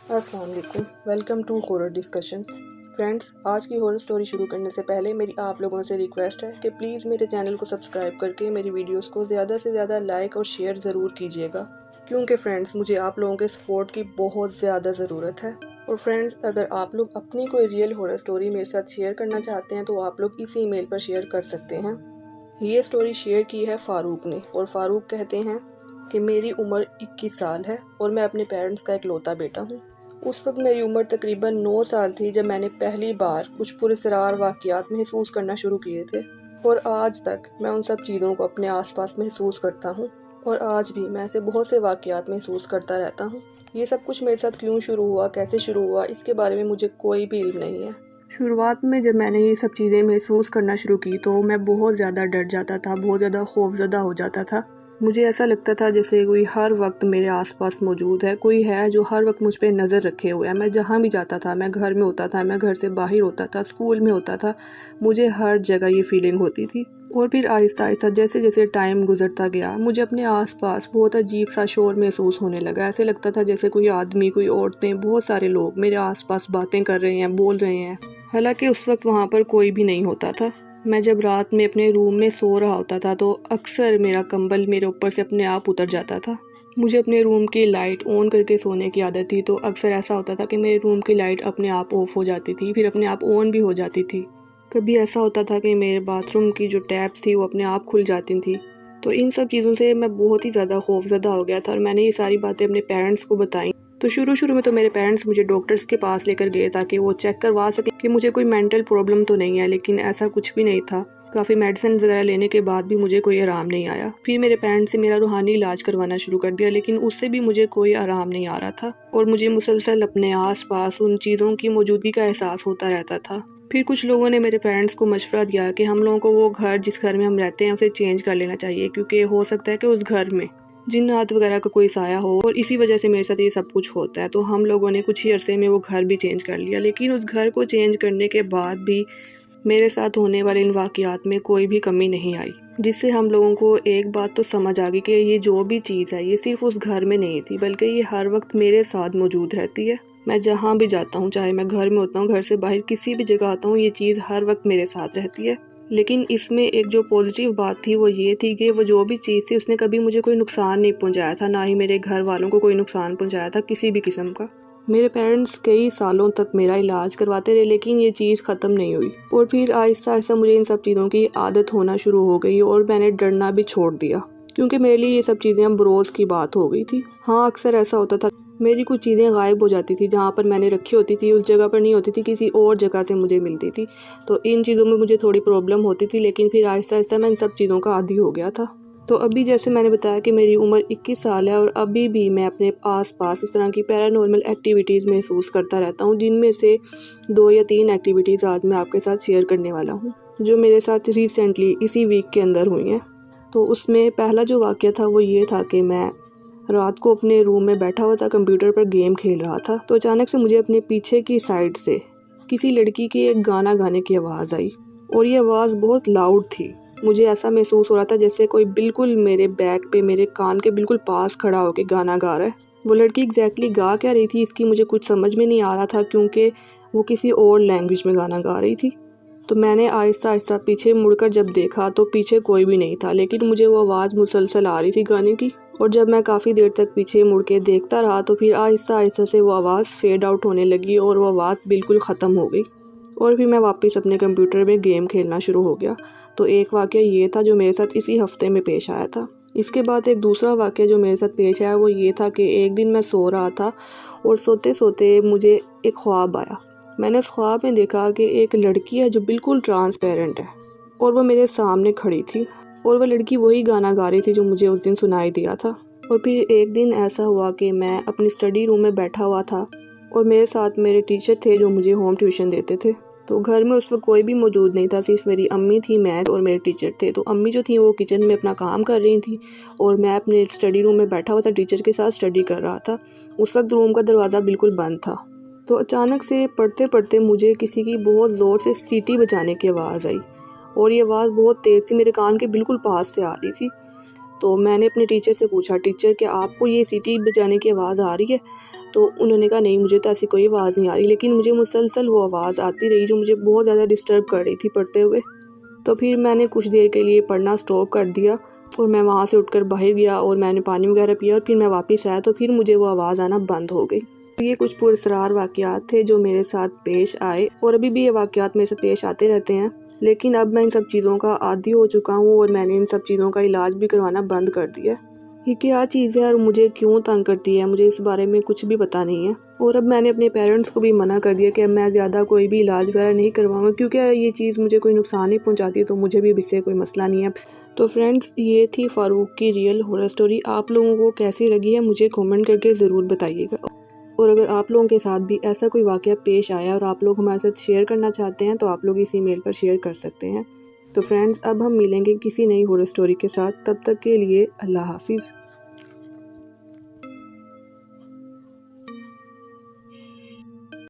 السلام علیکم، welcome to horror discussions. Friends, آج کی ہورر سٹوری شروع کرنے سے پہلے میری آپ لوگوں سے ریکویسٹ ہے کہ پلیز میرے چینل کو سبسکرائب کر کے میری ویڈیوز کو زیادہ سے زیادہ لائک اور شیئر ضرور کیجیے گا، کیونکہ فرینڈس مجھے آپ لوگوں کے سپورٹ کی بہت زیادہ ضرورت ہے۔ اور فرینڈس، اگر آپ لوگ اپنی کوئی ریئل ہورر سٹوری میرے ساتھ شیئر کرنا چاہتے ہیں تو آپ لوگ اسی ای میل پر شیئر کر سکتے ہیں۔ یہ سٹوری شیئر کی ہے فاروق نے، اور فاروق کہتے ہیں کہ میری عمر 21 سال ہے اور میں اپنے پیرنٹس کا اکلوتا بیٹا ہوں۔ اس وقت میری عمر تقریباً 9 سال تھی جب میں نے پہلی بار کچھ پراسرار واقعات محسوس کرنا شروع کیے تھے، اور آج تک میں ان سب چیزوں کو اپنے آس پاس محسوس کرتا ہوں، اور آج بھی میں ایسے بہت سے واقعات محسوس کرتا رہتا ہوں۔ یہ سب کچھ میرے ساتھ کیوں شروع ہوا، کیسے شروع ہوا، اس کے بارے میں مجھے کوئی بھی علم نہیں ہے۔ شروعات میں جب میں نے یہ سب چیزیں محسوس کرنا شروع کی تو میں بہت زیادہ ڈر جاتا تھا، بہت زیادہ خوفزدہ ہو جاتا تھا۔ مجھے ایسا لگتا تھا جیسے کوئی ہر وقت میرے آس پاس موجود ہے، کوئی ہے جو ہر وقت مجھ پہ نظر رکھے ہوئے ہے۔ میں جہاں بھی جاتا تھا، میں گھر میں ہوتا تھا، میں گھر سے باہر ہوتا تھا، اسکول میں ہوتا تھا، مجھے ہر جگہ یہ فیلنگ ہوتی تھی۔ اور پھر آہستہ آہستہ جیسے جیسے ٹائم گزرتا گیا، مجھے اپنے آس پاس بہت عجیب سا شور محسوس ہونے لگا۔ ایسے لگتا تھا جیسے کوئی آدمی، کوئی عورتیں، بہت سارے لوگ میرے آس پاس باتیں کر رہے ہیں، بول رہے ہیں، حالانکہ اس وقت وہاں پر کوئی بھی نہیں ہوتا تھا۔ میں جب رات میں اپنے روم میں سو رہا ہوتا تھا تو اکثر میرا کمبل میرے اوپر سے اپنے آپ اتر جاتا تھا۔ مجھے اپنے روم کی لائٹ آن کر کے سونے کی عادت تھی، تو اکثر ایسا ہوتا تھا کہ میرے روم کی لائٹ اپنے آپ آف ہو جاتی تھی، پھر اپنے آپ آن بھی ہو جاتی تھی۔ کبھی ایسا ہوتا تھا کہ میرے باتھ روم کی جو ٹیپس تھی وہ اپنے آپ کھل جاتی تھی۔ تو ان سب چیزوں سے میں بہت ہی زیادہ خوفزدہ ہو گیا تھا، اور میں نے یہ ساری باتیں اپنے پیرنٹس کو بتائیں۔ تو شروع میں تو میرے پیرنٹس مجھے ڈاکٹرز کے پاس لے کر گئے تاکہ وہ چیک کروا سکیں کہ مجھے کوئی مینٹل پرابلم تو نہیں ہے، لیکن ایسا کچھ بھی نہیں تھا۔ کافی میڈیسن وغیرہ لینے کے بعد بھی مجھے کوئی آرام نہیں آیا۔ پھر میرے پیرنٹس سے میرا روحانی علاج کروانا شروع کر دیا، لیکن اس سے بھی مجھے کوئی آرام نہیں آ رہا تھا، اور مجھے مسلسل اپنے آس پاس ان چیزوں کی موجودگی کا احساس ہوتا رہتا تھا۔ پھر کچھ لوگوں نے میرے پیرنٹس کو مشورہ دیا کہ ہم لوگوں کو وہ گھر جس گھر میں ہم رہتے ہیں اسے چینج کر لینا چاہیے، کیونکہ ہو سکتا ہے کہ اس گھر میں جنات وغیرہ کا کوئی سایہ ہو، اور اسی وجہ سے میرے ساتھ یہ سب کچھ ہوتا ہے۔ تو ہم لوگوں نے کچھ ہی عرصے میں وہ گھر بھی چینج کر لیا، لیکن اس گھر کو چینج کرنے کے بعد بھی میرے ساتھ ہونے والے ان واقعات میں کوئی بھی کمی نہیں آئی، جس سے ہم لوگوں کو ایک بات تو سمجھ آ گئی کہ یہ جو بھی چیز ہے یہ صرف اس گھر میں نہیں تھی، بلکہ یہ ہر وقت میرے ساتھ موجود رہتی ہے۔ میں جہاں بھی جاتا ہوں، چاہے میں گھر میں ہوتا ہوں، گھر سے باہر کسی بھی جگہ آتا ہوں، یہ چیز ہر وقت میرے ساتھ رہتی ہے۔ لیکن اس میں ایک جو پازیٹیو بات تھی وہ یہ تھی کہ وہ جو بھی چیز تھی اس نے کبھی مجھے کوئی نقصان نہیں پہنچایا تھا، نہ ہی میرے گھر والوں کو کوئی نقصان پہنچایا تھا کسی بھی قسم کا۔ میرے پیرنٹس کئی سالوں تک میرا علاج کرواتے رہے، لیکن یہ چیز ختم نہیں ہوئی، اور پھر آہستہ آہستہ مجھے ان سب چیزوں کی عادت ہونا شروع ہو گئی، اور میں نے ڈرنا بھی چھوڑ دیا، کیونکہ میرے لیے یہ سب چیزیں اب بروز کی بات ہو گئی تھی۔ ہاں، اکثر ایسا ہوتا تھا میری کچھ چیزیں غائب ہو جاتی تھی، جہاں پر میں نے رکھی ہوتی تھی اس جگہ پر نہیں ہوتی تھی، کسی اور جگہ سے مجھے ملتی تھی، تو ان چیزوں میں مجھے تھوڑی پرابلم ہوتی تھی، لیکن پھر آہستہ آہستہ میں ان سب چیزوں کا عادی ہو گیا تھا۔ تو ابھی جیسے میں نے بتایا کہ میری عمر 21 سال ہے، اور ابھی بھی میں اپنے آس پاس اس طرح کی پیرانارمل ایکٹیویٹیز محسوس کرتا رہتا ہوں، جن میں سے 2 یا 3 ایکٹیویٹیز آج میں آپ کے ساتھ شیئر کرنے والا ہوں، جو میرے ساتھ ریسنٹلی اسی ویک کے اندر ہوئی ہیں۔ تو اس میں پہلا جو واقعہ تھا وہ یہ تھا کہ میں رات کو اپنے روم میں بیٹھا ہوا تھا، کمپیوٹر پر گیم کھیل رہا تھا، تو اچانک سے مجھے اپنے پیچھے کی سائڈ سے کسی لڑکی کی ایک گانا گانے کی آواز آئی، اور یہ آواز بہت لاؤڈ تھی۔ مجھے ایسا محسوس ہو رہا تھا جیسے کوئی بالکل میرے بیک پہ، میرے کان کے بالکل پاس کھڑا ہو کے گانا گا رہا ہے۔ وہ لڑکی ایگزیکٹلی گا کیا رہی تھی اس کی مجھے کچھ سمجھ میں نہیں آ رہا تھا، کیونکہ وہ کسی اور لینگویج میں گانا گا رہی تھی۔ تو میں نے آہستہ آہستہ پیچھے مڑ کر جب دیکھا تو پیچھے کوئی بھی نہیں تھا، لیکن مجھے وہ آواز مسلسل آ رہی تھی گانے کی، اور جب میں کافی دیر تک پیچھے مڑ کے دیکھتا رہا تو پھر آہستہ آہستہ سے وہ آواز فیڈ آؤٹ ہونے لگی، اور وہ آواز بالکل ختم ہو گئی، اور پھر میں واپس اپنے کمپیوٹر میں گیم کھیلنا شروع ہو گیا۔ تو ایک واقعہ یہ تھا جو میرے ساتھ اسی ہفتے میں پیش آیا تھا۔ اس کے بعد ایک دوسرا واقعہ جو میرے ساتھ پیش آیا وہ یہ تھا کہ ایک دن میں سو رہا تھا، اور سوتے سوتے مجھے ایک خواب آیا۔ میں نے اس خواب میں دیکھا کہ ایک لڑکی ہے جو بالکل ٹرانسپیرنٹ ہے، اور وہ میرے سامنے کھڑی تھی، اور وہ لڑکی وہی گانا گا رہی تھی جو مجھے اس دن سنائی دیا تھا۔ اور پھر ایک دن ایسا ہوا کہ میں اپنی اسٹڈی روم میں بیٹھا ہوا تھا، اور میرے ساتھ میرے ٹیچر تھے جو مجھے ہوم ٹیوشن دیتے تھے۔ تو گھر میں اس وقت کوئی بھی موجود نہیں تھا، صرف میری امی تھی، میں اور میرے ٹیچر تھے۔ تو امی جو تھیں وہ کچن میں اپنا کام کر رہی تھیں، اور میں اپنے اسٹڈی روم میں بیٹھا ہوا تھا، ٹیچر کے ساتھ اسٹڈی کر رہا تھا۔ اس وقت روم کا دروازہ بالکل بند تھا، تو اچانک سے پڑھتے پڑھتے مجھے کسی کی بہت زور سے سیٹی بجانے کی آواز آئی، اور یہ آواز بہت تیز تھی، میرے کان کے بالکل پاس سے آ رہی تھی۔ تو میں نے اپنے ٹیچر سے پوچھا، ٹیچر کیا آپ کو یہ سیٹی بجانے کی آواز آ رہی ہے؟ تو انہوں نے کہا نہیں مجھے تو ایسی کوئی آواز نہیں آ رہی، لیکن مجھے مسلسل وہ آواز آتی رہی جو مجھے بہت زیادہ ڈسٹرب کر رہی تھی پڑھتے ہوئے۔ تو پھر میں نے کچھ دیر کے لیے پڑھنا سٹاپ کر دیا اور میں وہاں سے اٹھ کر باہر گیا اور میں نے پانی وغیرہ پیا اور پھر میں واپس آیا تو پھر مجھے وہ آواز آنا بند ہو گئی۔ یہ کچھ پراسرار واقعات تھے جو میرے ساتھ پیش آئے اور ابھی بھی یہ واقعات میرے ساتھ پیش آتے رہتے ہیں، لیکن اب میں ان سب چیزوں کا عادی ہو چکا ہوں اور میں نے ان سب چیزوں کا علاج بھی کروانا بند کر دیا۔ یہ کیا چیز ہے اور مجھے کیوں تنگ کرتی ہے، مجھے اس بارے میں کچھ بھی پتہ نہیں ہے، اور اب میں نے اپنے پیرنٹس کو بھی منع کر دیا کہ اب میں زیادہ کوئی بھی علاج وغیرہ نہیں کرواؤں گا، کیونکہ یہ چیز مجھے کوئی نقصان نہیں پہنچاتی تو مجھے بھی اس سے کوئی مسئلہ نہیں ہے۔ تو فرینڈز، یہ تھی فاروق کی ریئل ہارر سٹوری۔ آپ لوگوں کو کیسی لگی ہے مجھے کامنٹ کر کے ضرور بتائیے گا، اور اگر آپ لوگوں کے ساتھ بھی ایسا کوئی واقعہ پیش آیا اور آپ لوگ ہمارے ساتھ شیئر کرنا چاہتے ہیں تو آپ لوگ اس ای میل پر شیئر کر سکتے ہیں۔ تو فرینڈز، اب ہم ملیں گے کسی نئی ہارر سٹوری کے ساتھ، تب تک کے لیے اللہ حافظ۔